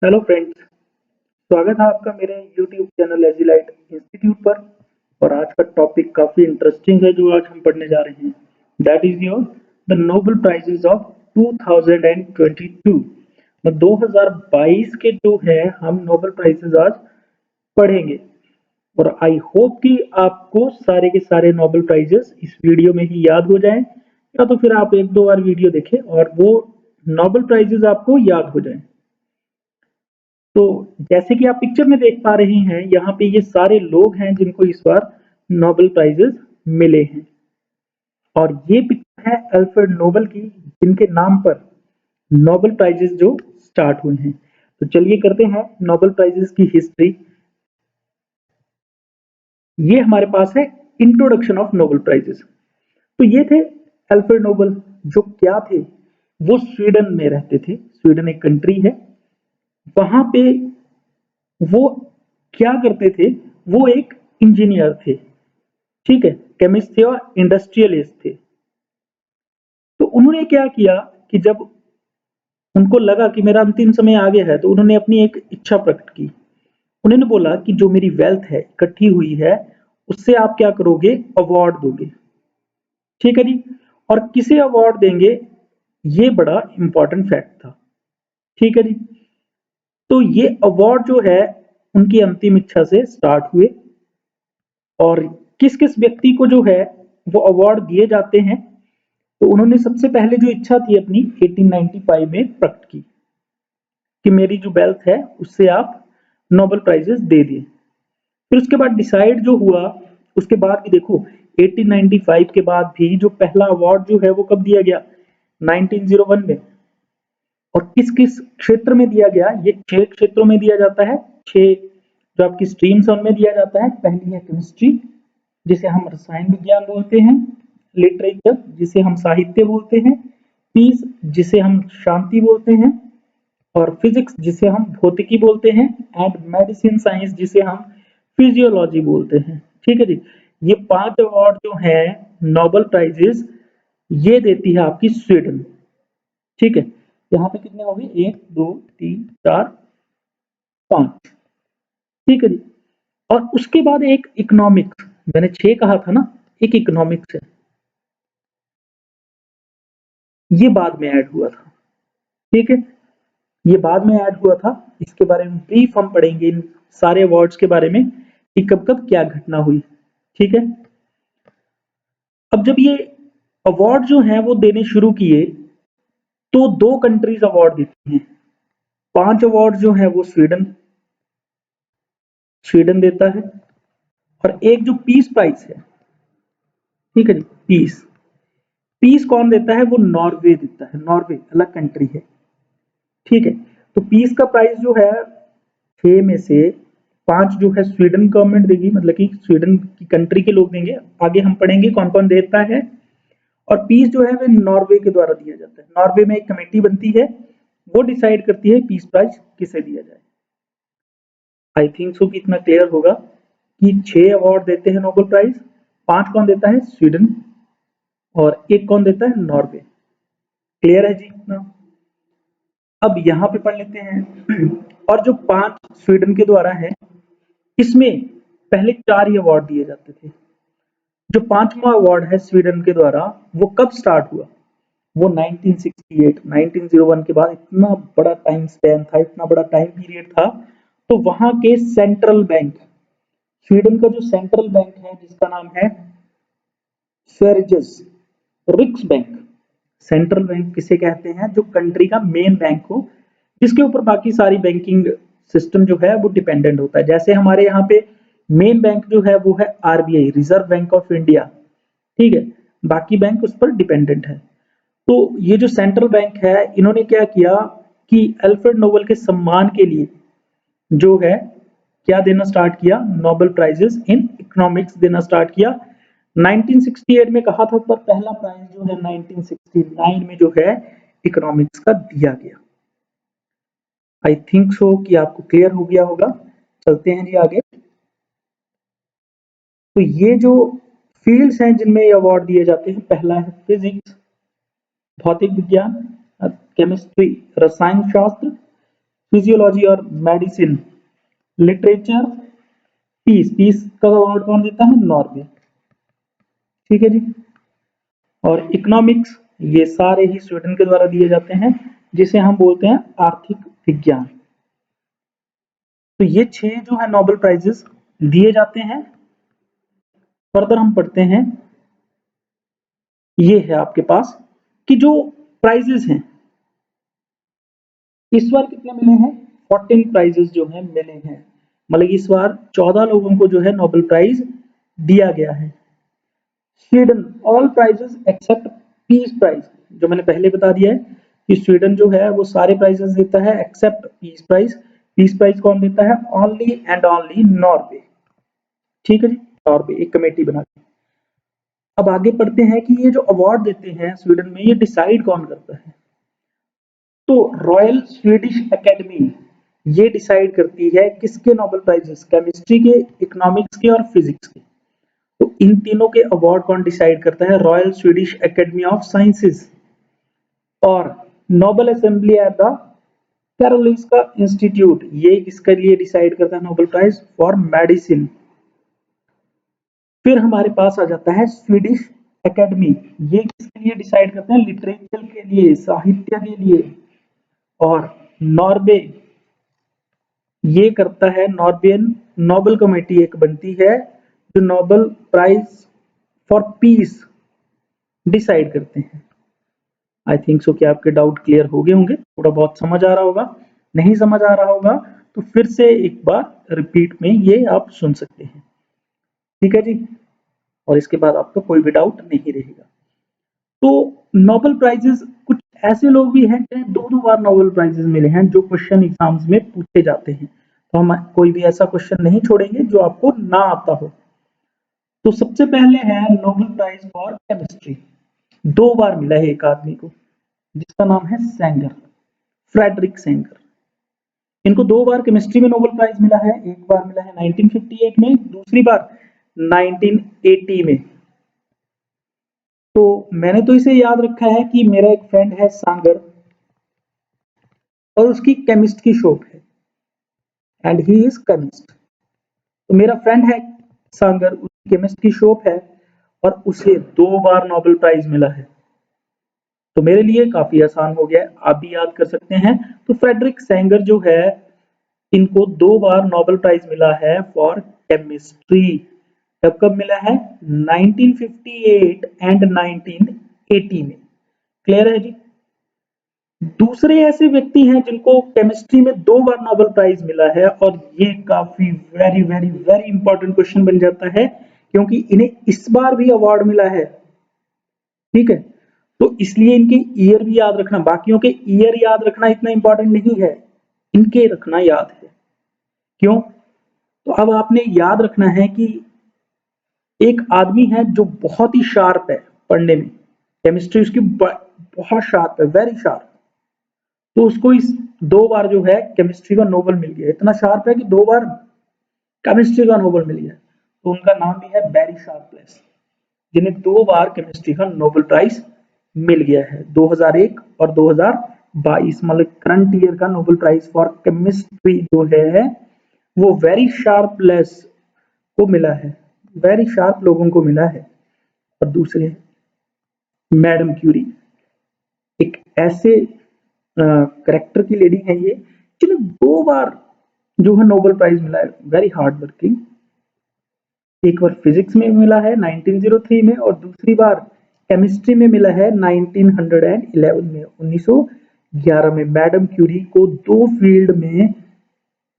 Hello friends, स्वागत है आपका मेरे यूट्यूब चैनल एजीलाइट इंस्टीट्यूट पर। और आज का टॉपिक काफी इंटरेस्टिंग है जो आज हम पढ़ने जा रहे हैं। That is your the Nobel prizes of 2022। 2022 के जो है हम नोबेल प्राइजेस आज पढ़ेंगे। और आई होप कि आपको सारे के सारे नोबेल प्राइजेस इस वीडियो में ही याद हो जाएं, या तो फिर आप एक दो बार वीडियो देखें और वो नोबेल प्राइजेस आपको याद हो जाएं। तो जैसे कि आप पिक्चर में देख पा रहे हैं, यहाँ पे ये सारे लोग हैं जिनको इस बार नोबेल प्राइजेस मिले हैं। और ये पिक्चर है अल्फ्रेड नोबेल की, जिनके नाम पर नोबेल प्राइजेस जो स्टार्ट हुए हैं। तो चलिए करते हैं नोबेल प्राइजेस की हिस्ट्री। ये हमारे पास है इंट्रोडक्शन ऑफ नोबेल प्राइजेस। तो ये थे अल्फ्रेड नोबेल, जो क्या थे, वो स्वीडन में रहते थे। स्वीडन एक कंट्री है। वहां पे वो क्या करते थे, वो एक इंजीनियर थे, ठीक है, केमिस्ट थे और इंडस्ट्रियलिस्ट थे। तो उन्होंने क्या किया कि जब उनको लगा कि मेरा अंतिम समय आ गया है, तो उन्होंने अपनी एक इच्छा प्रकट की। उन्होंने बोला कि जो मेरी वेल्थ है इकट्ठी हुई है, उससे आप क्या करोगे, अवार्ड दोगे, ठीक है जी। और किसे अवार्ड देंगे, ये बड़ा इंपॉर्टेंट फैक्ट था, ठीक है जी। तो ये अवार्ड जो है उनकी अंतिम इच्छा से स्टार्ट हुए। और किस किस व्यक्ति को जो है वो अवार्ड दिए जाते हैं, तो उन्होंने सबसे पहले जो इच्छा थी अपनी 1895 में प्रकट की कि मेरी जो वेल्थ है उससे आप नोबेल प्राइजेस दे दिए। फिर उसके बाद डिसाइड जो हुआ, उसके बाद भी देखो 1895 के बाद भी जो पहला अवार्ड जो है वो कब दिया गया, 1901 में। और किस किस क्षेत्र में दिया गया, ये 6 क्षेत्रों में दिया जाता है। 6 जो आपकी स्ट्रीम्स है उनमें दिया जाता है। पहली है केमिस्ट्री, जिसे हम रसायन विज्ञान बोलते हैं। लिटरेचर, जिसे हम साहित्य बोलते हैं। पीस, जिसे हम शांति बोलते हैं। और फिजिक्स, जिसे हम भौतिकी बोलते हैं। एंड मेडिसिन साइंस, जिसे हम फिजियोलॉजी बोलते हैं, ठीक है जी। ये 5 अवार्ड जो है नोबेल प्राइजेस, ये देती है आपकी स्वीडन, ठीक है। यहाँ पे कितने हो गए, 1 2 3 4 5, ठीक है जी। और उसके बाद एक इकोनॉमिक्स, मैंने 6 कहा था ना, एक इकोनॉमिक्स है, ये बाद में ऐड हुआ था, ठीक है। ये बाद में ऐड हुआ था। इसके बारे में ब्रीफ हम पढ़ेंगे, इन सारे अवार्ड्स के बारे में कि कब कब क्या घटना हुई, ठीक है। अब जब ये अवार्ड जो है वो देने शुरू किए, तो 2 कंट्रीज अवार्ड देती हैं। 5 अवार्ड जो है वो स्वीडन स्वीडन देता है। और एक जो पीस प्राइज है, ठीक है जी, पीस पीस कौन देता है, वो नॉर्वे देता है। नॉर्वे अलग कंट्री है, ठीक है। तो पीस का प्राइस जो है 6 में से 5 जो है स्वीडन गवर्नमेंट देगी, मतलब कि स्वीडन की कंट्री के लोग देंगे। आगे हम पढ़ेंगे कौन कौन देता है। और पीस जो है वह नॉर्वे के द्वारा दिया जाता है। नॉर्वे में एक कमेटी बनती है, वो डिसाइड करती है पीस प्राइज किसे दिया जाए। आई थिंक सो कि इतना क्लियर होगा कि 6 अवार्ड देते हैं नोबेल प्राइज। 5 कौन देता है, स्वीडन। और एक कौन देता है, नॉर्वे। क्लियर है जी इतना। अब यहाँ पे पढ़ लेते हैं। और जो 5 स्वीडन के द्वारा है, इसमें पहले 4 ही अवार्ड दिए जाते थे। जो 5वां अवार्ड है स्वीडन के द्वारा, वो कब स्टार्ट हुआ, वो 1968 1901 के बाद। इतना बड़ा टाइम स्पैन था, इतना बड़ा टाइम पीरियड था। तो वहां के सेंट्रल बैंक, स्वीडन का जो सेंट्रल बैंक है जिसका नाम है स्वेरिजेस रिक्स बैंक। सेंट्रल बैंक किसे कहते हैं, जो कंट्री का मेन बैंक हो, जिसके ऊपर बाकी सारी बैंकिंग सिस्टम जो है वो डिपेंडेंट होता है। जैसे हमारे यहाँ पे मेन बैंक जो है वो है RBI, reserve bank of India, ठीक है। बाकी बैंक उस पर डिपेंडेंट है। तो ये जो सेंट्रल बैंक है, इन्होंने क्या किया कि अल्फ्रेड नोबेल के सम्मान के लिए जो है क्या देना स्टार्ट किया, नोबेल प्राइजेस इन इकोनॉमिक्स देना स्टार्ट किया। 1968 में कहा था, पर पहला प्राइज जो है 1969 में जो है इकोनॉमिक्स का दिया गया। आई थिंक सो कि आपको क्लियर हो गया होगा। चलते हैं जी आगे। तो ये जो फील्ड्स हैं जिनमें ये अवार्ड दिए जाते हैं, पहला है फिजिक्स, भौतिक विज्ञान, केमिस्ट्री, रसायन शास्त्र, फिजियोलॉजी और मेडिसिन, लिटरेचर, पीस, पीस का अवार्ड कौन देता है? नॉर्वे। ठीक है जी। और इकोनॉमिक्स, ये सारे ही स्वीडन के द्वारा दिए जाते हैं, जिसे हम बोलते हैं आर्थिक विज्ञान। तो ये 6 जो है नोबेल प्राइजेस दिए जाते हैं। फर्दर हम पढ़ते हैं, ये है आपके पास कि जो प्राइजेस हैं इस बार कितने मिले हैं? 14 प्राइजेस जो हैं मिले हैं। मतलब इस बार 14 लोगों को जो है नोबेल प्राइज दिया गया है। Sweden all prizes except peace prize, जो मैंने पहले बता दिया है कि स्वीडन जो है वो सारे प्राइजेस देता है except peace prize. Peace prize कौन देता है? Only and only Norway. ठीक है जी, नॉर्वे एक कमेटी बना के। अब आगे पढ़ते हैं कि ये जो अवार्ड देते हैं स्वीडन में, ये डिसाइड कौन करता है? तो रॉयल स्वीडिश एकेडमी ये डिसाइड करती है किसके नोबेल प्राइजेस, केमिस्ट्री के, इकोनॉमिक्स के और फिजिक्स के। तो इन तीनों के अवार्ड कौन डिसाइड करता है? Royal Swedish Academy of Sciences. और Nobel Assembly at the Karolinska Institute, ये किसके लिए डिसाइड करता है नोबेल प्राइज? For medicine. फिर हमारे पास आ जाता है स्वीडिश एकेडमी, ये किसके लिए डिसाइड करते हैं? लिटरेचर के लिए, साहित्य के लिए। और नॉर्वे ये करता है, नॉर्वेन नोबेल कमेटी एक बनती है जो Nobel prize for peace decide करते हैं। आई थिंक सो कि आपके डाउट क्लियर हो गए होंगे, थोड़ा बहुत समझ आ रहा होगा। नहीं समझ आ रहा होगा तो फिर से एक बार रिपीट में ये आप सुन सकते हैं। ठीक है जी, और इसके बाद आपको कोई भी डाउट नहीं रहेगा। तो नोबेल प्राइजेस, कुछ ऐसे लोग भी हैं जिन्हें 2-2 बार नोबेल प्राइजेस मिले हैं, जो क्वेश्चन एग्जाम्स में पूछे जाते हैं। तो हम कोई भी ऐसा क्वेश्चन नहीं छोड़ेंगे जो आपको ना आता हो। तो सबसे पहले है नोबेल प्राइज फॉर केमिस्ट्री, 2 बार मिला है एक आदमी को, जिसका नाम है सेंगर, फ्रेडरिक सेंगर। इनको 2 बार केमिस्ट्री में नोबेल प्राइज मिला है, एक बार मिला है 1958 में, दूसरी बार 1980 में। तो मैंने तो इसे याद रखा है कि मेरा एक फ्रेंड है सांगर, और उसकी केमिस्ट की शॉप है, एंड ही इज केमिस्ट। तो मेरा फ्रेंड है सांगर, उसकी केमिस्ट की शॉप है, और उसे 2 बार नोबेल प्राइज मिला है। तो मेरे लिए काफी आसान हो गया है, आप भी याद कर सकते हैं। तो फ्रेडरिक सेंगर जो है, इनको 2 बार नोबेल प्राइज मिला है फॉर केमिस्ट्री। कब कब मिला है? 1958 एंड 1980 में। क्लियर है जी। दूसरे ऐसे व्यक्ति हैं जिनको केमिस्ट्री में 2 बार नोबेल प्राइज मिला है, और ये काफी very very very important question बन जाता है, क्योंकि इन्हें इस बार भी अवार्ड मिला है। ठीक है, तो इसलिए इनके ईयर भी याद रखना, बाकियों के ईयर याद रखना इतना इंपॉर्टेंट नहीं है, इनके रखना याद है। क्यों? तो अब आपने याद रखना है कि एक आदमी है जो बहुत ही शार्प है पढ़ने में, केमिस्ट्री उसकी बहुत शार्प है, वेरी शार्प। तो उसको इस 2 बार जो है केमिस्ट्री का नोबेल मिल गया, इतना शार्प है कि 2 बार केमिस्ट्री का नोबेल मिल गया। तो उनका नाम भी है बैरी शार्पलेस, जिन्हें 2 बार केमिस्ट्री का नोबेल प्राइज मिल गया है, 2001 और 2022। मतलब करंट ईयर का नोबेल प्राइज फॉर केमिस्ट्री जो है वो वेरी शार्पलेस को मिला है, वेरी शार्प लोगों को मिला है। और दूसरे मैडम क्यूरी, एक ऐसे करेक्टर की लेडी है ये, जिन्हें 2 बार जो है नोबेल प्राइज मिला है, वेरी हार्ड वर्किंग। एक बार फिजिक्स में मिला है 1903 में, और दूसरी बार केमिस्ट्री में मिला है 1911 में, 1911 में। मैडम क्यूरी को 2 फील्ड में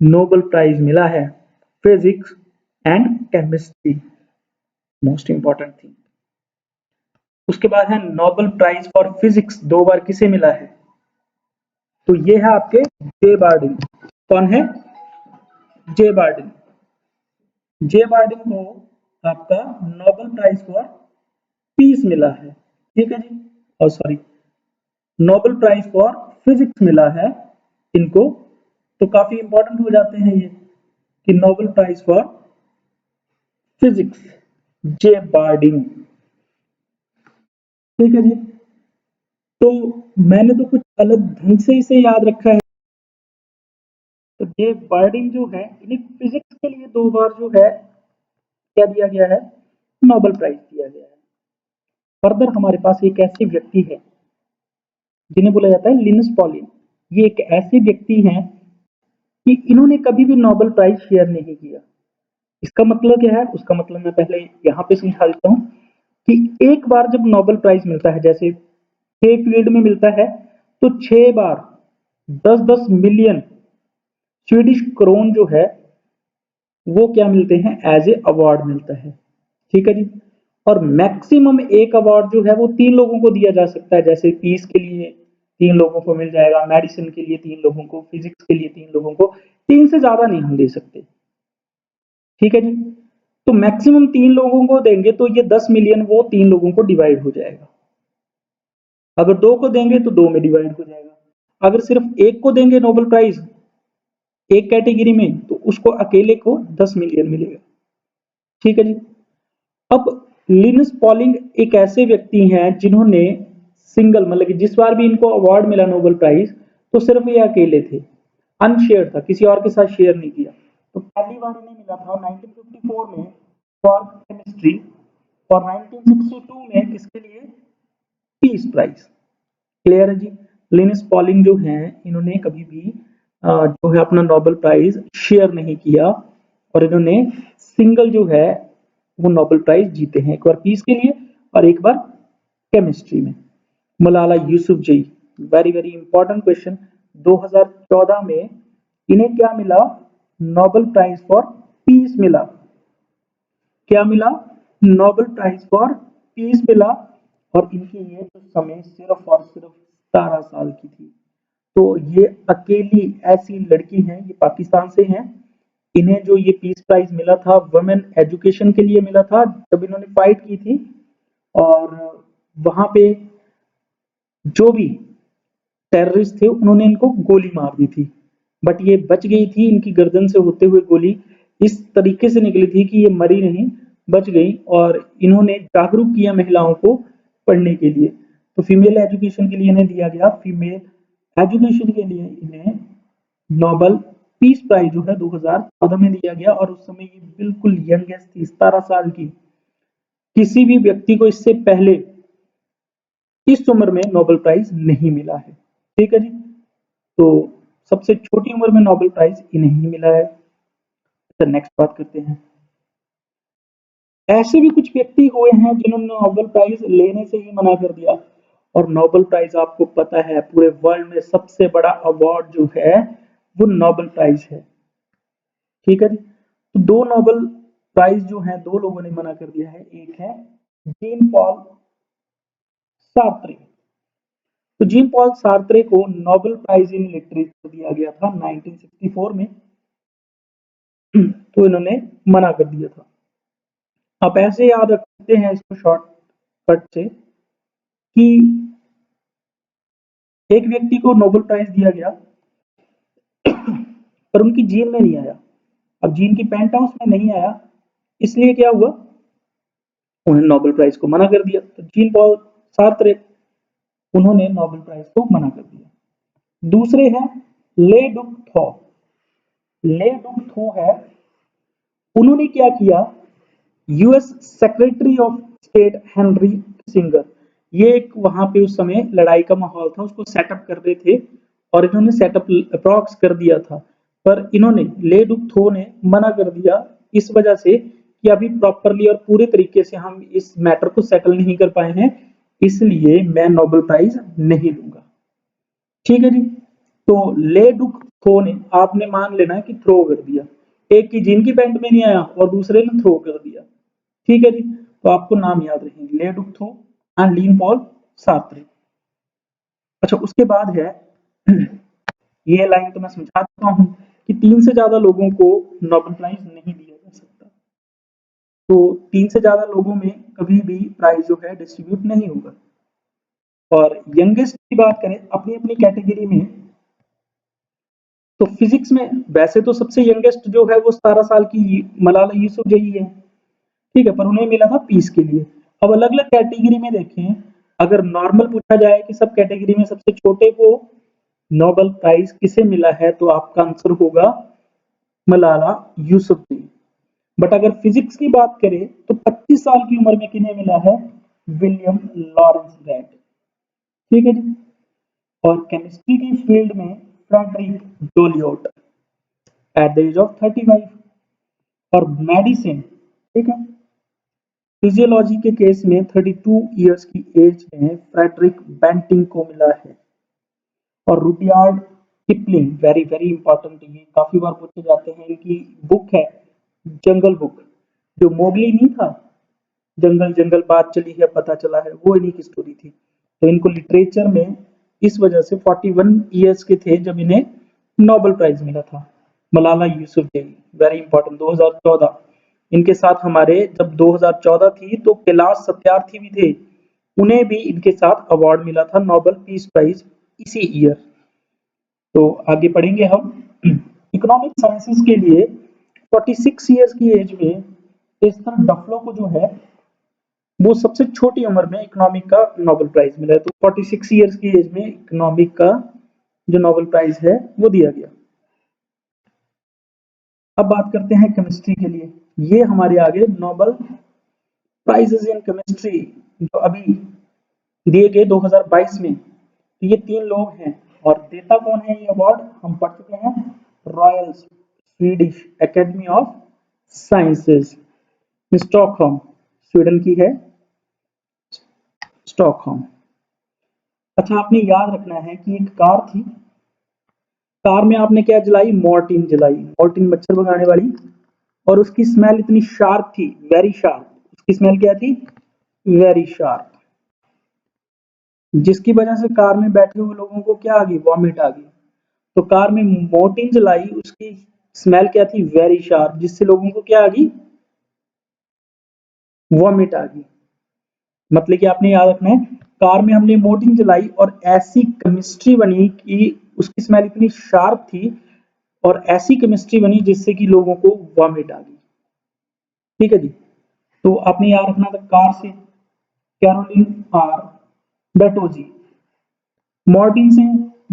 नोबेल प्राइज मिला है, physics and chemistry, most important thing. उसके बाद है नोबेल प्राइज फॉर फिजिक्स, 2 बार किसे मिला है? तो ये है आपके जे बार्डिन। कौन है? जे बार्डिन। जे बार्डिन को आपका नोबेल प्राइज फॉर पीस मिला है। ठीक है जी, और sorry, Nobel prize for physics मिला है इनको। तो काफी इंपॉर्टेंट हो जाते हैं ये, कि Nobel prize for physics J Bardeen. ठीक है जी। तो मैंने तो कुछ अलग ढंग से इसे याद रखा है। ये बर्डिंग जो है इन्हें फिजिक्स के लिए 2 बार जो है क्या दिया गया है, नोबेल प्राइज दिया गया है। फर्दर हमारे पास एक ऐसे व्यक्ति है जिन्हें बोला जाता है लिनस पॉलिन। ये एक ऐसे व्यक्ति हैं कि इन्होंने कभी भी नोबेल प्राइज शेयर नहीं किया। इसका मतलब क्या है, उसका मतलब मैं पहले यहाँ पे समझा देता हूँ कि एक बार जब नोबेल प्राइज मिलता है, जैसे 6 फील्ड में मिलता है, तो 6 बार 10-10 मिलियन स्वीडिश क्रोन जो है वो क्या मिलते हैं, एज ए अवार्ड मिलता है। ठीक है जी। और मैक्सिमम एक अवार्ड जो है वो 3 लोगों को दिया जा सकता है, जैसे पीस के लिए 3 लोगों को मिल जाएगा, मेडिसिन के लिए 3 लोगों को, फिजिक्स के लिए 3 लोगों को, 3 से ज्यादा नहीं हम दे सकते। ठीक है जी। तो मैक्सिमम 3 लोगों को देंगे तो ये 10 मिलियन वो 3 लोगों को डिवाइड हो जाएगा। अगर 2 को देंगे तो 2 में डिवाइड हो जाएगा। अगर सिर्फ एक को देंगे नोबेल प्राइज एक कैटेगरी में तो उसको अकेले को 10 मिलियन मिलेगा। ठीक है जी। अब लिनस पॉलिंग एक ऐसे व्यक्ति हैं जिन्होंने सिंगल मतलब कि जिस बार भी इनको अवार्ड मिला नोबेल प्राइज तो सिर्फ ये अकेले थे, अनशेयर था, किसी और के साथ शेयर नहीं किया। तो पहली बार इन्हें मिला था 1954 में फॉर केमिस्ट्री और 1962 में किसके लिए, पीस प्राइज। क्लियर है जी। लिनस पॉलिंग जो हैं इन्होंने कभी भी जो है अपना नोबेल प्राइज शेयर नहीं किया और इन्होंने सिंगल जो है वो नोबेल प्राइज जीते हैं, एक बार पीस के लिए और एक बार केमिस्ट्री में। Malala Yousafzai, very very important question. 2014 में इन्हें क्या मिला, नोबेल प्राइज फॉर पीस मिला। क्या मिला, नोबेल प्राइज फॉर पीस मिला। और इनकी एज उस समय सिर्फ और सिर्फ 17 साल की थी। तो ये अकेली ऐसी लड़की हैं, ये पाकिस्तान से हैं। इन्हें जो ये पीस प्राइज मिला था वुमेन एजुकेशन के लिए मिला था, जब इन्होंने फाइट की थी और वहां पे जो भी टेररिस्ट थे उन्होंने इनको गोली मार दी थी, बट ये बच गई थी। इनकी गर्दन से होते हुए गोली इस तरीके से निकली थी कि ये मरी नहीं, बच गई। और इन्होंने जागरूक किया महिलाओं को पढ़ने के लिए। तो फीमेल एजुकेशन के लिए इन्हें दिया गया, फीमेल एजुकेशन के लिए इन्हें नोबेल पीस प्राइज जो है 2014 में दिया गया। और उस समय ये बिल्कुल यंगेस्ट थी, 17 साल की। किसी भी व्यक्ति को इससे पहले इस उम्र में नोबेल प्राइज नहीं मिला है। ठीक है जी। तो सबसे छोटी उम्र में नोबेल प्राइज इन्हें ही मिला है। तो नेक्स्ट बात करते हैं। ऐसे भी कुछ व्यक्ति हुए हैं जिन्होंने नोबेल प्राइज लेने से ही मना कर दिया। और नोबेल प्राइज आपको पता है पूरे वर्ल्ड में सबसे बड़ा अवार्ड जो है वो नोबेल प्राइज है। ठीक है जी। तो 2 नोबेल प्राइज जो है 2 लोगों ने मना कर दिया है। एक है जीन पॉल सार्त्रे। तो जीन पॉल सार्त्रे को नोबेल प्राइज इन लिटरेचर दिया गया था 1964 में। तो इन्होंने मना कर दिया था। आप ऐसे याद रख सकते हैं इसको शॉर्टकट से कि एक व्यक्ति को नोबेल प्राइज दिया गया पर उनकी जीन में नहीं आया। अब जीन की पेंट हाउस में नहीं आया, इसलिए क्या हुआ, उन्हें नोबेल प्राइज को मना कर दिया। तो जीन पॉल सार्त्रे उन्होंने नोबेल प्राइज को मना कर दिया। दूसरे हैं ले डुक थो। ले डुक थो है, उन्होंने क्या किया, US secretary of state Henry Kissinger, ये एक वहां पे उस समय लड़ाई का माहौल था, उसको सेटअप कर रहे थे और इन्होंने सेटअप अप्रॉक्स कर दिया था। पर इन्होंने ले डुक थो ने मना कर दिया इस वजह से कि अभी प्रॉपरली और पूरे तरीके से हम इस मैटर को सेटल नहीं कर पाए हैं, इसलिए मैं नोबेल प्राइज नहीं लूंगा। ठीक है जी। तो ले डुक थो ने, आपने मान लेना कि थ्रो कर दिया, एक की जीन की पैंट में नहीं आया और दूसरे ने थ्रो कर दिया। ठीक है जी। तो आपको नाम याद रखेंगे, ले डुक थो एंड लीन पॉल सार्त्रे। अच्छा, उसके बाद है ये लाइन तो मैं समझा चुका हूं कि 3 से ज्यादा लोगों को नोबेल प्राइज नहीं दिया जा सकता। तो 3 से ज्यादा लोगों में कभी भी प्राइज जो है डिस्ट्रीब्यूट नहीं होगा। और यंगेस्ट की बात करें अपनी अपनी कैटेगरी में, तो फिजिक्स में वैसे तो सबसे यंगेस्ट जो है वो 17 साल की मलाला यूसुफजई है। ठीक है, पर उन्हें मिला था पीस के लिए। अब अलग अलग कैटेगरी में देखें, अगर नॉर्मल पूछा जाए कि सब कैटेगरी में सबसे छोटे को नोबेल प्राइज किसे मिला है, तो आपका आंसर होगा मलाला यूसुफजई। बट अगर फिजिक्स की बात करें तो 25 साल की उम्र में किन्हें मिला है, विलियम लॉरेंस ब्रैड। ठीक है जी। और केमिस्ट्री की फील्ड में Frederic Joliot at the age of 35। और मेडिसिन, ठीक है, फिजियोलॉजी के केस में 32 इयर्स की एज में फ्रेडरिक बेंटिंग को मिला है। और Rudyard Kipling, very very important, ये काफी बार पूछे जाते हैं, इनकी बुक है जंगल बुक, जो मोगली नहीं था, जंगल जंगल बात चली है पता चला है, वो इन्हीं की स्टोरी थी। तो इनको लिटरेचर में इस वजह से 41 इयर्स के थे जब इन्हें नोबेल प्राइज मिला था। Malala Yousafzai, very important, 2014। इनके साथ हमारे जब 2014 थी तो कैलाश सत्यार्थी भी थे, उन्हें भी इनके साथ अवार्ड मिला था नोबेल पीस प्राइज इसी ईयर। तो आगे पढ़ेंगे हम। इकोनॉमिक साइंसेस के लिए 46 इयर्स की एज में एस्थर डफलो को जो है वो सबसे छोटी उम्र में इकोनॉमिक का नोबेल प्राइज मिला है। तो 46 इयर्स की एज में इकोनॉमिक का जो नोबेल प्राइज है वो दिया गया। अब बात करते हैं केमिस्ट्री के लिए। ये हमारे आगे नोबेल प्राइजेस इन केमिस्ट्री जो अभी दिए गए 2022 में, तो ये 3 लोग हैं। और देता कौन है ये अवार्ड, हम पढ़ चुके हैं, royal Swedish Academy of sciences, Stockholm, Sweden की है स्टॉकहोम। अच्छा, आपने याद रखना है कि एक कार थी, कार में आपने क्या जलाई, मॉर्टिन जलाई, मॉर्टिन मच्छर भगाने वाली, और उसकी स्मेल इतनी शार्प थी, वेरी शार्प, उसकी स्मेल क्या थी, वेरी शार्प, जिसकी वजह से कार में बैठे हुए लोगों को क्या आ गई, वॉमिट आ गई। तो कार में मॉर्टिन जलाई, उसकी स्मेल क्या थी, वेरी शार्प, जिससे लोगों को क्या आ गई, वॉमिट आ गई। मतलब कि आपने याद रखना है, कार में हमने मॉर्टिन जलाई और ऐसी केमिस्ट्री बनी कि उसकी स्मेल इतनी शार्प थी और ऐसी केमिस्ट्री बनी जिससे कि लोगों को वॉमिट आ गई। ठीक है जी। तो आपने याद रखना था, कार से कैरोलिन आर बेटोजी, मॉर्टिन से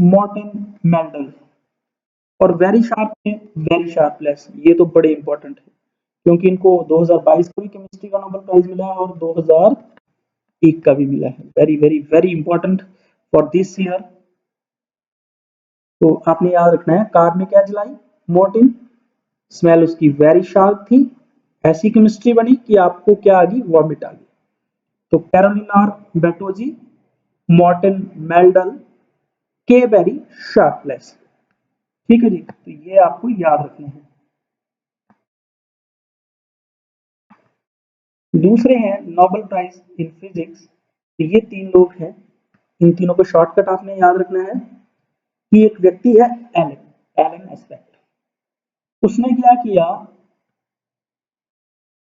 मॉर्टिन मेल्डल, और वेरी शार्प से वेरी शार्पलेस। ये तो बड़े इंपॉर्टेंट है क्योंकि इनको 2022 को भी केमिस्ट्री का नोबेल प्राइज मिला है और 2001 का भी मिला है। Very very very important for this year. तो आपने याद रखना है, कार में क्या जलाई, मॉर्टिन, स्मेल उसकी वेरी शार्प थी, ऐसी केमिस्ट्री बनी कि आपको क्या आ गई, वॉमिट आ गई। तो कैरोलिन आर बेटोजी, मॉर्टिन मेल्डल, के वेरी शार्पलेस। ठीक है जी। तो ये आपको याद रखने हैं। दूसरे हैं नोबेल प्राइज इन फिजिक्स। तो ये 3 लोग हैं, इन तीनों को शॉर्टकट आपने याद रखना है कि एक व्यक्ति है एलन, एलन एस्पेक्ट, उसने क्या किया,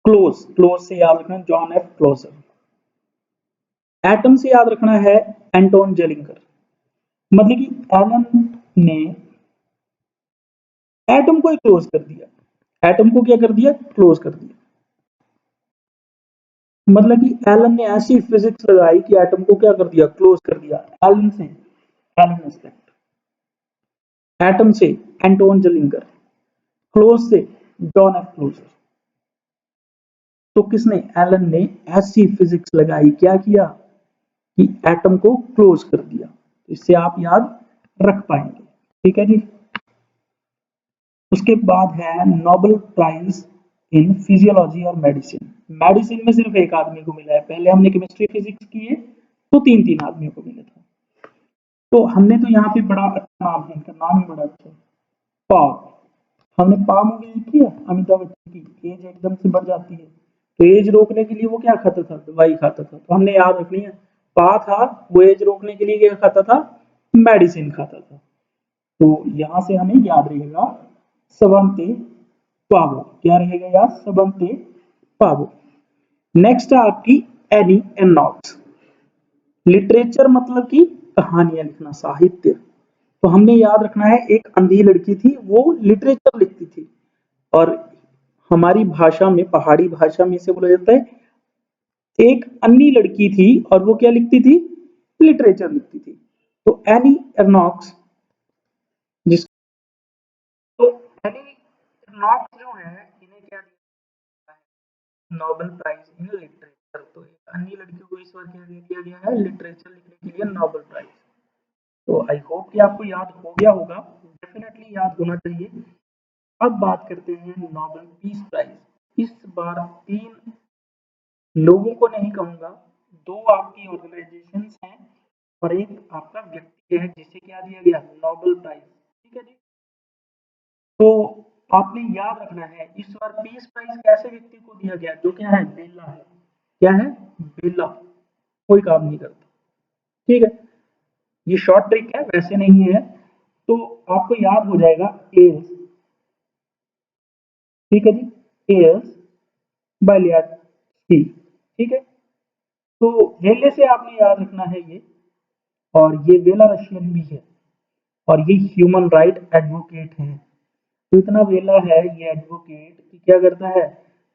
क्लोज, क्लोज से याद रखना जॉन एफ क्लोजर। एटम से याद रखना है एंटोन जेलिंगर। मतलब कि एलन ने एटम को ही क्लोज कर दिया, एटम को क्या कर दिया, क्लोज कर दिया। मतलब कि एलन ने ऐसी फिजिक्स लगाई कि एटम को क्या कर दिया, क्लोज कर दिया। एलन से एलन एस्पेक्ट, एटम से एंटोन जेलिंगर, क्लोज से जॉन एफ क्लोजर। तो किसने, एलन ने ऐसी फिजिक्स लगाई, क्या किया कि एटम को क्लोज कर दिया। इससे आप याद रख पाएंगे। ठीक है जी। उसके बाद है नोबेल प्राइज इन फिजियोलॉजी और मेडिसिन। मेडिसिन में सिर्फ एक आदमी को मिला है, पहले हमने केमिस्ट्री फिजिक्स किए तो 3-3 आदमियों को मिला था। तो हमने तो यहाँ पे बड़ा अच्छा नाम है, इनका नाम ही बड़ा अच्छा है, पाव। हमने पाव मूवी देखी है, अमिताभ बच्चन की, एज एकदम से बढ़ जाती है तो एज रोकने के लिए वो क्या खाता था, दवाई खाता था। तो हमने याद रखनी है, पा था वो एज रोकने के लिए क्या खाता था, मेडिसिन खाता था। तो यहां से हमें याद रहेगा सबंते पावो, क्या रहेगा यार, सबंते पावो। नेक्स्ट है आपकी एनी एनॉक्स, लिटरेचर मतलब कि कहानियां लिखना, साहित्य। तो हमने याद रखना है, एक अंधी लड़की थी, वो लिटरेचर लिखती थी, और हमारी भाषा में, पहाड़ी भाषा में इसे बोला जाता है, एक अन्नी लड़की थी और वो क्या लिखती थी, लिटरेचर लिखती थी। तो एनी एर्नॉक्स यानी नॉक्स जो है इन्हें क्या दिया है, नोबेल प्राइज इन लिटरेचर। तो एक अन्य लड़की को इस बार क्या दे दिया गया है, लिटरेचर लिखने के लिए नोबेल प्राइज। तो आई होप कि आपको याद हो गया होगा, डेफिनेटली याद होना चाहिए। अब बात करते हैं नोबेल पीस प्राइज। इस बार 3 लोगों को नहीं कहूंगा, 2 आपकी ऑर्गेनाइजेशंस हैं और एक आपका व्यक्ति है जिसे क्या दिया गया, नोबेल प्राइज। ठीक है जी। तो आपने याद रखना है इस बार पीस प्राइज कैसे व्यक्ति को दिया गया, जो क्या है, बेला है। क्या है, बेला, कोई काम नहीं करता। ठीक है, ये शॉर्ट ट्रिक है, वैसे नहीं है। तो आपको याद हो जाएगा एल्स। ठीक है जी, एल्स बालियाड्स्की। ठीक है, तो वेले से आपने याद रखना है ये, और ये वेला रशियन भी है और ये ह्यूमन राइट एडवोकेट है। तो इतना वेला है ये एडवोकेट कि क्या करता है,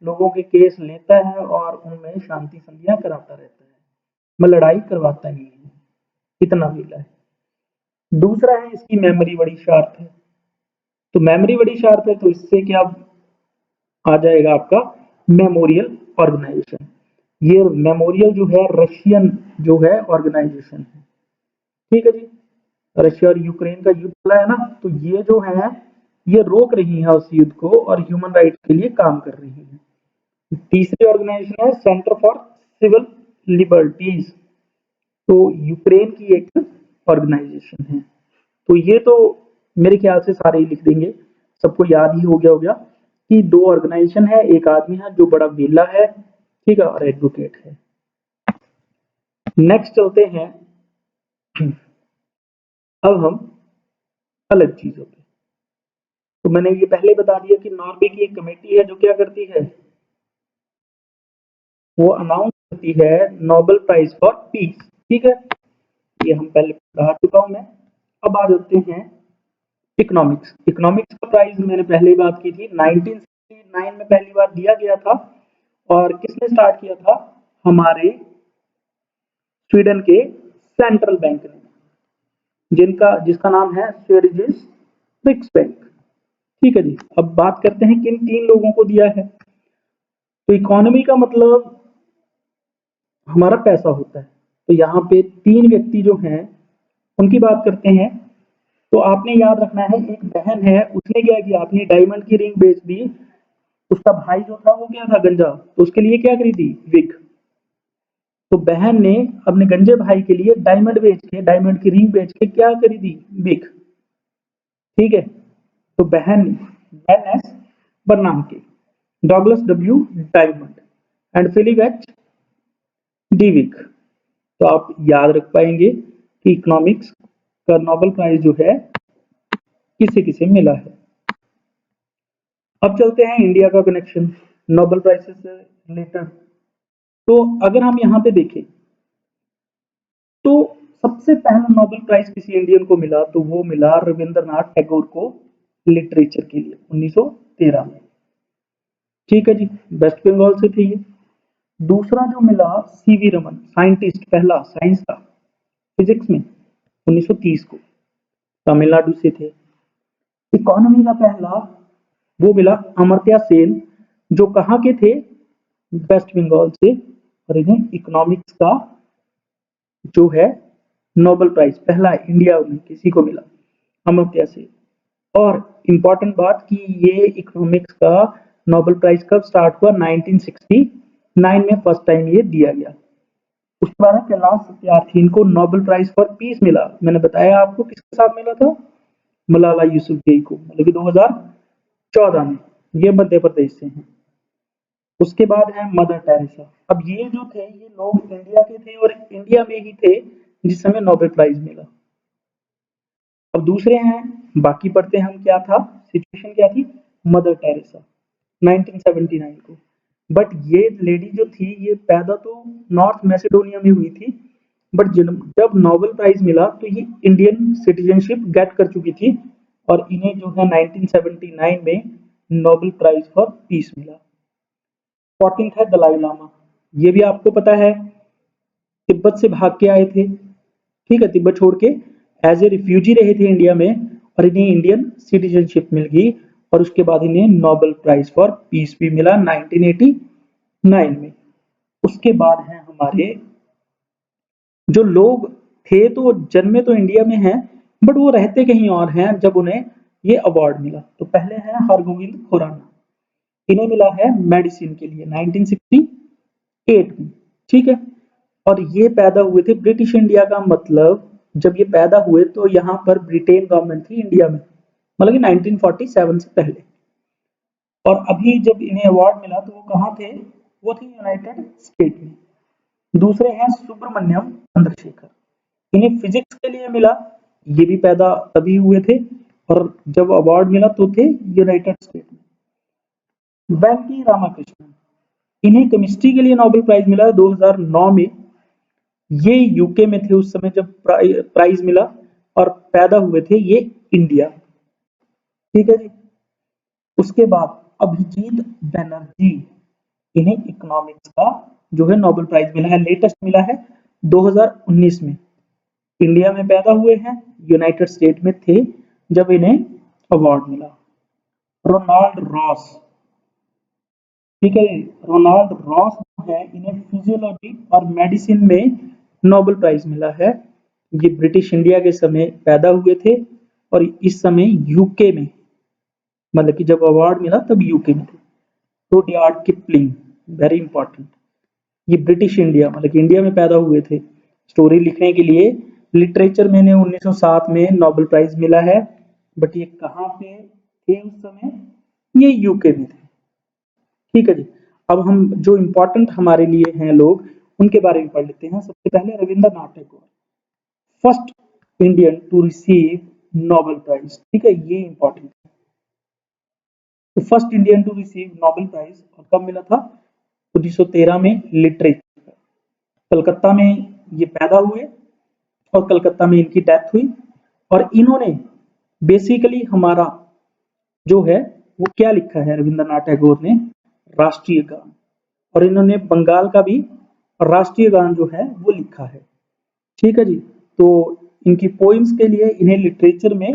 लोगों के केस लेता है और उनमें शांति संधियां कराता रहता है, मैं लड़ाई करवाता नहीं है, इतना वेला है। दूसरा है, इसकी मेमोरी बड़ी शार्प है। तो मेमोरी बड़ी शार्प है तो इससे क्या आ जाएगा आपका, मेमोरियल ऑर्गेनाइजेशन। ये मेमोरियल जो है रशियन जो है ऑर्गेनाइजेशन है। ठीक है जी, रशिया और यूक्रेन का युद्ध चला है ना, तो ये जो है ये रोक रही है उस युद्ध को और ह्यूमन राइट्स के लिए काम कर रही है। तीसरी ऑर्गेनाइजेशन है सेंटर फॉर सिविल लिबर्टीज। तो यूक्रेन की एक ऑर्गेनाइजेशन है। तो ये तो मेरे ख्याल से सारे ही लिख देंगे, सबको याद ही हो गया होगा कि 2 ऑर्गेनाइजेशन है, एक आदमी है जो बड़ा वेला है, ठीक है, और एडवोकेट है। नेक्स्ट चलते हैं अब हम अलग चीजों पे। तो मैंने ये पहले बता दिया कि नॉर्वे की एक कमेटी है जो क्या करती है, वो अनाउंस करती है नोबेल प्राइज फॉर पीस। ठीक है, ये हम पहले बता चुका हूं मैं। अब आ जाते हैं इकोनॉमिक्स। इकोनॉमिक्स का प्राइज मैंने पहले ही बात की थी, 1969 में पहली बार दिया गया था। और किसने स्टार्ट किया था, हमारे स्वीडन के सेंट्रल बैंक ने, जिसका नाम है स्वेरिजेस रिक्सबैंक। ठीक है जी, अब बात करते हैं किन 3 लोगों को दिया है। तो इकोनॉमी का मतलब हमारा पैसा होता है। तो यहाँ पे 3 व्यक्ति जो हैं उनकी बात करते हैं। तो आपने याद रखना है, एक बहन है, उसने क्या किया, अपनी डायमंड की रिंग बेच दी। उसका भाई जो था वो क्या था, गंजा, तो उसके लिए क्या खरीदी, विग। तो बहन ने अपने गंजे भाई के लिए डायमंड बेच के, डायमंड की रिंग बेच के क्या खरीदी, विग। ठीक है, तो Ben N S Bernanke, Douglas W Diamond and Philip H Dybvig. तो आप याद रख पाएंगे कि इकोनॉमिक्स का नोबेल प्राइज जो है किसे किसे मिला है। अब चलते हैं इंडिया का कनेक्शन नोबेल प्राइज से रिलेटेड। तो अगर हम यहाँ पे देखें तो सबसे पहला नोबेल प्राइज किसी इंडियन को मिला, तो वो मिला रविंद्रनाथ टैगोर को लिटरेचर के लिए 1913 में। ठीक है जी, वेस्ट बंगाल से थे ये। दूसरा जो मिला सीवी रमन, साइंटिस्ट, पहला साइंस का, फिजिक्स में, 1930 को, तमिलनाडु से थे। इकोनॉमी का पहला वो मिला अमर्त्य सेन, जो कहाँ के थे, वेस्ट बंगाल से। और इन्हें इकोनॉमिक्स का जो है नोबेल प्राइज पहला इंडिया में किसी को मिला, अमर्त्य सेन। और इम्पोर्टेंट बात कि ये इकोनॉमिक्स का नोबेल प्राइज कब स्टार्ट हुआ, 1969 में फर्स्ट टाइम ये दिया गया। उसके बाद कैलाश सत्यार्थी, इनको नोबेल प्राइज फॉर पीस मिला। मैंने बताया आपको किसके साथ मिला था, मलाला यूसुफजई को, मतलब कि 2014 में। ये मध्य प्रदेश से हैं। उसके बाद है मदर टेरेसा। अब ये जो थे ये लोग इंडिया के थे और इंडिया में ही थे जिस समय नोबेल प्राइज मिला। अब दूसरे हैं, बाकी पढ़ते हैं हम, क्या था सिचुएशन, क्या थी, मदर टेरेसा 1979 को। बट ये लेडी जो थी ये पैदा तो नॉर्थ मैसेडोनिया में हुई थी, बट जब नोबेल प्राइज मिला तो ये इंडियन सिटीजनशिप गेट कर चुकी थी और इन्हें जो है 1979 में नोबेल प्राइज फॉर पीस मिला। 14th है दलाई लामा। ये भी आपको पता है, तिब्बत से भाग के आए थे। ठीक है, तिब्बत छोड़ के एज ए रिफ्यूजी रहे थे इंडिया में और इन्हें इंडियन सिटीजनशिप मिल गई और उसके बाद इन्हें नोबेल प्राइज फॉर पीस भी मिला 1989 में। उसके बाद है हमारे जो लोग थे, तो जन्मे तो इंडिया में हैं बट वो रहते कहीं और हैं जब उन्हें ये अवार्ड मिला। तो पहले है हरगोविंद खुराना, इन्हें मिला है मेडिसिन के लिए 1968 में, ठीक है। और ये पैदा हुए थे ब्रिटिश इंडिया का मतलब जब ये पैदा हुए तो यहाँ पर ब्रिटेन गवर्नमेंट थी इंडिया में, मतलब कि 1947 से पहले। और अभी जब इन्हें अवार्ड मिला तो वो कहाँ थे, वो थे यूनाइटेड स्टेट में। दूसरे हैं सुब्रमण्यम चंद्रशेखर, इन्हें फिजिक्स के लिए मिला, ये भी पैदा तभी हुए थे और जब अवार्ड मिला तो थे यूनाइटेड स्टेट में। वेंकी रामाकृष्णन, इन्हें केमिस्ट्री के लिए नोबेल प्राइज मिला 2009 में। ये यूके में थे उस समय जब प्राइज मिला और पैदा हुए थे ये इंडिया, ठीक है जी। उसके बाद अभिजीत बैनर्जी, इन्हें इकोनॉमिक्स का जो है नोबेल प्राइज मिला है, लेटेस्ट मिला है 2019 में। इंडिया में पैदा हुए हैं, यूनाइटेड स्टेट में थे जब इन्हें अवार्ड मिला। रोनाल्ड रॉस, ठीक है, रोनाल्ड रॉस जो है इन्हें फिजियोलॉजी और मेडिसिन में नोबेल प्राइज मिला है। ये ब्रिटिश इंडिया के समय पैदा हुए थे और इस समय यूके में, मतलब कि जब अवार्ड मिला तब यूके में थे। रुडयार्ड किपलिंग, वेरी इंपॉर्टेंट, ये ब्रिटिश इंडिया मतलब कि इंडिया में पैदा हुए थे। स्टोरी लिखने के लिए लिटरेचर में 1907 में नोबेल प्राइज मिला है, बट ये कहाँ पे थे उस समय, ये यूके में थे, ठीक है जी। अब हम जो इम्पोर्टेंट हमारे लिए हैं लोग उनके बारे में पढ़ लेते हैं। सबसे पहले Rabindranath Tagore, first Indian to receive Nobel prize, ठीक है, ये इंपॉर्टेंट है। तो first Indian to receive Nobel prize और कब मिला था, 1913 में लिटरेचर, कलकत्ता में ये पैदा हुए और कलकत्ता में इनकी डेथ हुई। और इन्होंने बेसिकली हमारा जो है वो क्या लिखा है रविंद्रनाथ टैगोर ने, राष्ट्रीय गान, और इन्होंने बंगाल का भी राष्ट्रीय गान जो है वो लिखा है, ठीक है जी। तो इनकी पोइम्स के लिए इन्हें लिटरेचर में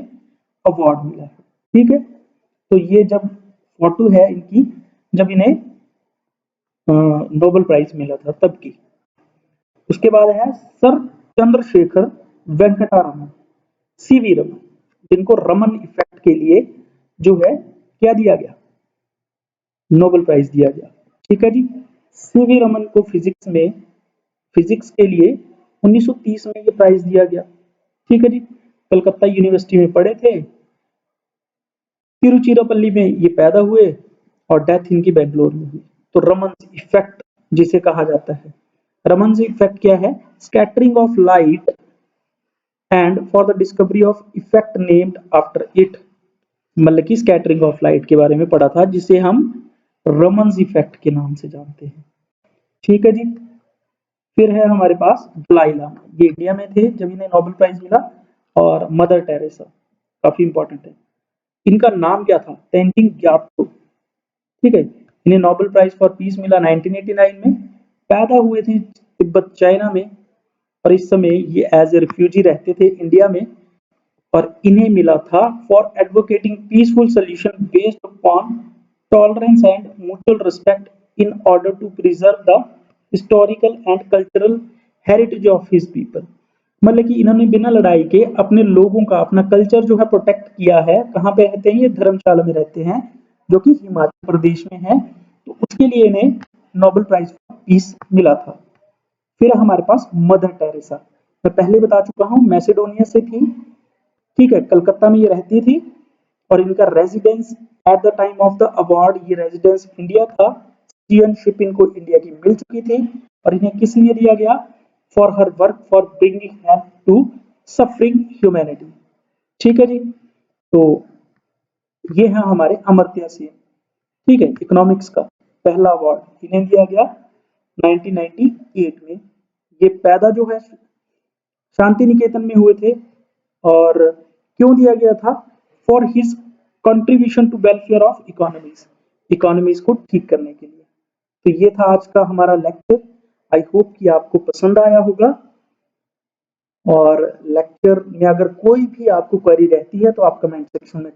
अवार्ड मिला है, ठीक है। तो ये जब फोटो है इनकी जब इन्हें नोबेल प्राइज मिला था तब की। उसके बाद है सर चंद्रशेखर वेंकटा रमन, सीवी रमन, जिनको रमन इफेक्ट के लिए जो है क्या दिया गया, नोबेल प्राइज दिया गया, ठीक है जी। सीवी रमन को फिजिक्स के लिए 1930 में ये प्राइज दिया गया, ठीक है जी। कलकत्ता यूनिवर्सिटी में पढ़े थे, तिरुचिरापल्ली में ये पैदा हुए और डेथ इनकी बेंगलोर में हुई। तो रमन इफेक्ट जिसे कहा जाता है, रमन इफेक्ट क्या है, scattering of light and for the discovery of effect named after it, मतलब कि स्कैटरिंग ऑफ लाइट के बारे में पढ़ा था जिसे हम रमन इफेक्ट के नाम से जानते हैं, ठीक है जी। फिर है हमारे पास दलाई लामा, ये इंडिया में थे जब इन्हें नोबेल प्राइज मिला। और मदर टेरेसा, काफी इंपॉर्टेंट है, इनका नाम क्या था, तेंजिंग ग्याटो, ठीक है। इन्हें नोबेल प्राइज फॉर पीस मिला 1989 में। पैदा हुए थे तिब्बत चाइना में और इस समय ये एज ए रिफ्यूजी रहते थे इंडिया में। और इन्हें मिला था for advocating peaceful solution based upon tolerance and mutual respect in order to preserve the historical and cultural heritage of his people, मतलब कि इन्होंने बिना लड़ाई के अपने लोगों का अपना कल्चर जो है प्रोटेक्ट किया है। कहाँ पे रहते हैं ये, धर्मशाला में रहते हैं जो कि हिमाचल प्रदेश में है। तो उसके लिए इन्हें नोबेल प्राइज फॉर पीस मिला था। फिर हमारे पास मदर टेरेसा, मैं पहले बता चुका हूँ मैसेडोनिया से थी, ठीक है, कलकत्ता में ये रहती थी और इनका residence at the time of the award ये रेजिडेंस इंडिया था। सिटीजनशिप इनको इंडिया की मिल चुकी थी और इन्हें किस लिए दिया गया, for her work for bringing help to suffering humanity, ठीक है जी। तो ये है हमारे अमर्त्य सेन, ठीक है, इकोनॉमिक्स का पहला अवार्ड इन्हें दिया गया 1998 में। ये पैदा जो है शांति निकेतन में हुए थे और क्यों दिया गया था, for his contribution to welfare of economies को ठीक करने के लिए। तो ये था आज का हमारा लेक्चर, आई होप कि आपको पसंद आया होगा। और लेक्चर में अगर कोई भी आपको क्वेरी रहती है तो आप कमेंट सेक्शन में